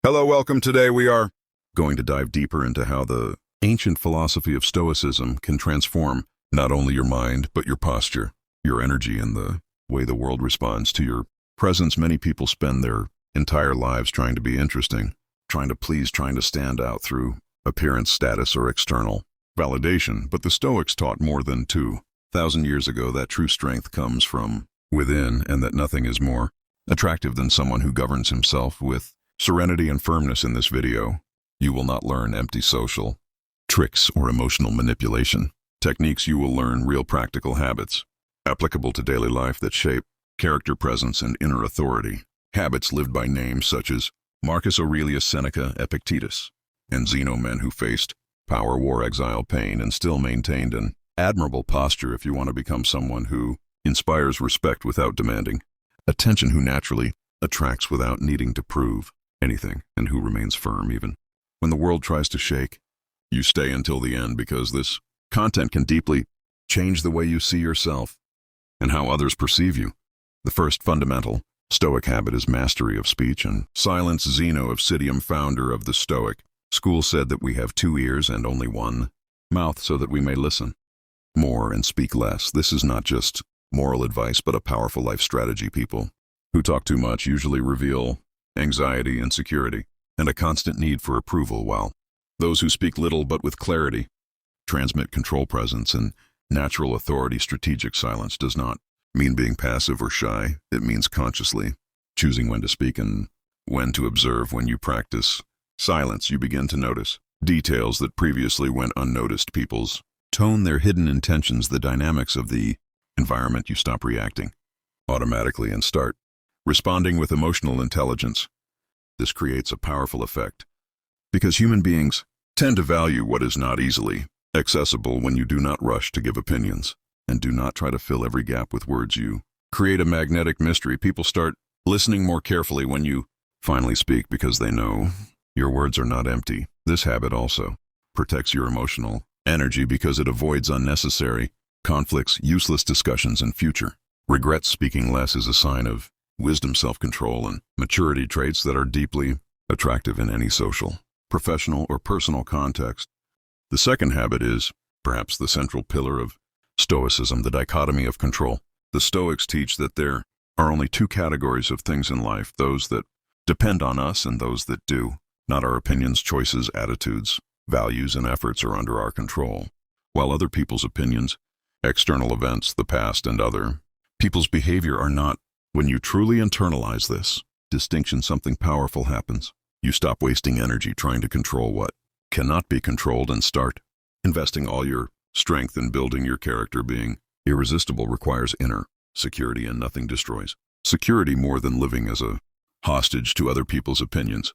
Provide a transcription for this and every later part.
Hello, welcome. Today we are going to dive deeper into how the ancient philosophy of Stoicism can transform not only your mind, but your posture, your energy, and the way the world responds to your presence. Many people spend their entire lives trying to be interesting, trying to please, trying to stand out through appearance, status, or external validation. But the Stoics taught more than 2,000 years ago that true strength comes from within, and that nothing is more attractive than someone who governs himself with serenity and firmness. In this video, you will not learn empty social tricks or emotional manipulation techniques. You will learn real practical habits applicable to daily life that shape character, presence, and inner authority. Habits lived by names such as Marcus Aurelius, Seneca, Epictetus, and Zeno, men who faced power, war, exile, pain, and still maintained an admirable posture. If you want to become someone who inspires respect without demanding attention, who naturally attracts without needing to prove anything, and who remains firm even when the world tries to shake, you stay until the end, because this content can deeply change the way you see yourself and how others perceive you. The first fundamental Stoic habit is mastery of speech and silence. Zeno of Citium, founder of the Stoic school, said that we have 2 ears and only 1 mouth, so that we may listen more and speak less. This is not just moral advice, but a powerful life strategy. People who talk too much usually reveal anxiety, insecurity, and a constant need for approval, while those who speak little but with clarity transmit control, presence, and natural authority. Strategic silence does not mean being passive or shy. It means consciously choosing when to speak and when to observe. When you practice silence, you begin to notice details that previously went unnoticed: people's tone, their hidden intentions, the dynamics of the environment. You stop reacting automatically and start responding with emotional intelligence. This creates a powerful effect, because human beings tend to value what is not easily accessible. When you do not rush to give opinions and do not try to fill every gap with words, you create a magnetic mystery. People start listening more carefully when you finally speak, because they know your words are not empty. This habit also protects your emotional energy, because it avoids unnecessary conflicts, useless discussions, and future regrets. Speaking less is a sign of wisdom, self-control, and maturity, traits that are deeply attractive in any social, professional, or personal context. The second habit is perhaps the central pillar of Stoicism, the dichotomy of control. The Stoics teach that there are only 2 categories of things in life: those that depend on us and those that do not. Our opinions, choices, attitudes, values, and efforts are under our control, while other people's opinions, external events, the past, and other people's behavior are not. When you truly internalize this distinction, something powerful happens. You stop wasting energy trying to control what cannot be controlled and start investing all your strength in building your character. Being irresistible requires inner security, and nothing destroys security more than living as a hostage to other people's opinions.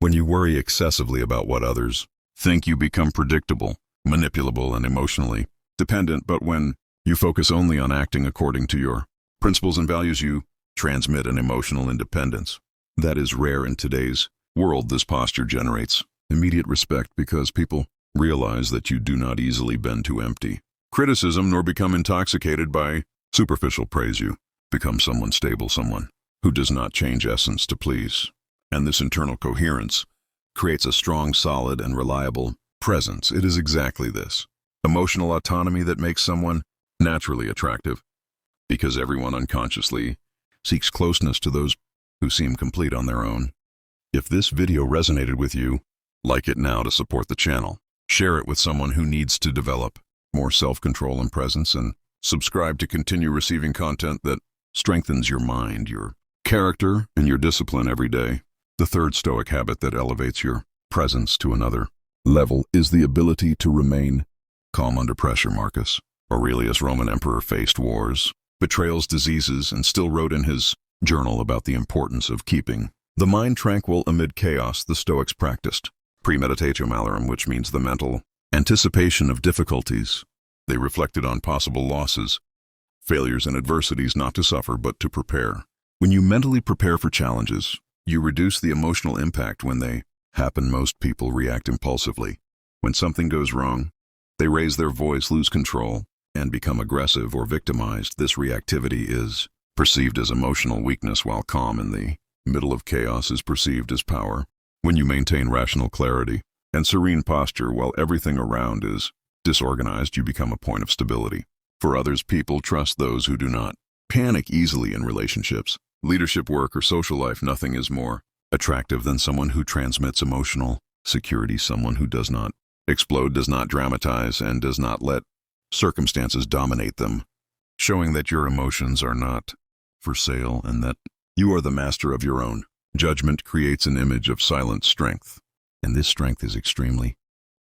When you worry excessively about what others think, you become predictable, manipulable, and emotionally dependent. But when you focus only on acting according to your principles and values, you transmit an emotional independence that is rare in today's world. This posture generates immediate respect, because people realize that you do not easily bend to empty criticism, nor become intoxicated by superficial praise. You become someone stable, someone who does not change essence to please. And this internal coherence creates a strong, solid, and reliable presence. It is exactly this emotional autonomy that makes someone naturally attractive, because everyone unconsciously seeks closeness to those who seem complete on their own. If this video resonated with you, like it now to support the channel. Share it with someone who needs to develop more self-control and presence, and subscribe to continue receiving content that strengthens your mind, your character, and your discipline every day. The third Stoic habit that elevates your presence to another level is the ability to remain calm under pressure. Marcus Aurelius, Roman emperor, faced wars, betrayals, diseases, and still wrote in his journal about the importance of keeping the mind tranquil amid chaos. The Stoics practiced premeditatio malorum, which means the mental anticipation of difficulties. They reflected on possible losses, failures, and adversities, not to suffer, but to prepare. When you mentally prepare for challenges, you reduce the emotional impact when they happen. Most people react impulsively. When something goes wrong, they raise their voice, lose control, and become aggressive or victimized. This reactivity is perceived as emotional weakness, while calm in the middle of chaos is perceived as power. When you maintain rational clarity and serene posture while everything around is disorganized, you become a point of stability. For others, people trust those who do not. Panic easily in relationships, leadership, work, or social life. Nothing is more attractive than someone who transmits emotional security, someone who does not explode, does not dramatize, and does not let circumstances dominate them, showing that your emotions are not for sale and that you are the master of your own. Judgment creates an image of silent strength, and this strength is extremely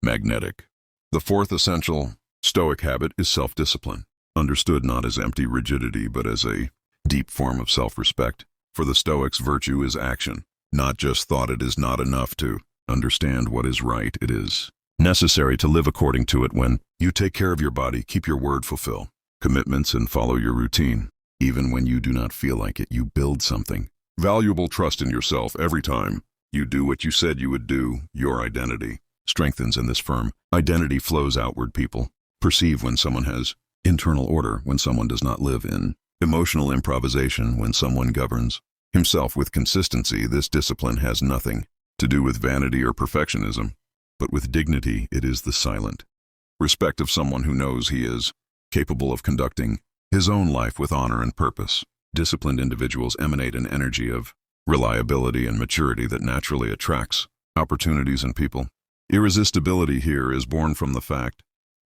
magnetic. The fourth essential Stoic habit is self-discipline, understood not as empty rigidity but as a deep form of self-respect. For the Stoics, virtue is action, not just thought. It is not enough to understand what is right. It is necessary to live according to it. When you take care of your body, keep your word, fulfill commitments, and follow your routine, even when you do not feel like it, you build something valuable. Trust in yourself. Every time you do what you said you would do, your identity strengthens, and this firm identity flows outward. People perceive when someone has internal order, when someone does not live in emotional improvisation, when someone governs himself with consistency. This discipline has nothing to do with vanity or perfectionism, but with dignity. It is the silent respect of someone who knows he is capable of conducting his own life with honor and purpose. Disciplined individuals emanate an energy of reliability and maturity that naturally attracts opportunities and people. Irresistibility here is born from the fact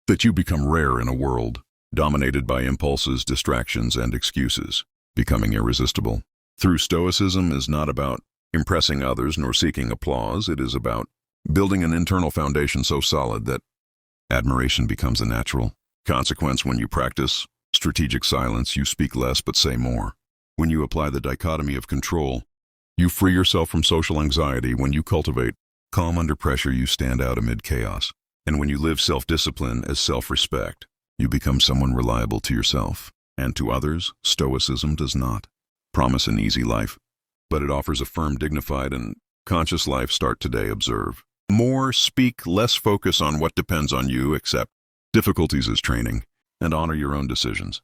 that you become rare in a world dominated by impulses, distractions, and excuses. Becoming irresistible through Stoicism is not about impressing others nor seeking applause. It is about building an internal foundation so solid that admiration becomes a natural consequence. When you practice strategic silence, you speak less but say more. When you apply the dichotomy of control, you free yourself from social anxiety. When you cultivate calm under pressure, you stand out amid chaos. And when you live self-discipline as self-respect, you become someone reliable to yourself and to others. Stoicism does not promise an easy life, but it offers a firm, dignified, and conscious life. Start today. Observe more, speak less, focus on what depends on you, accept difficulties as training, and honor your own decisions.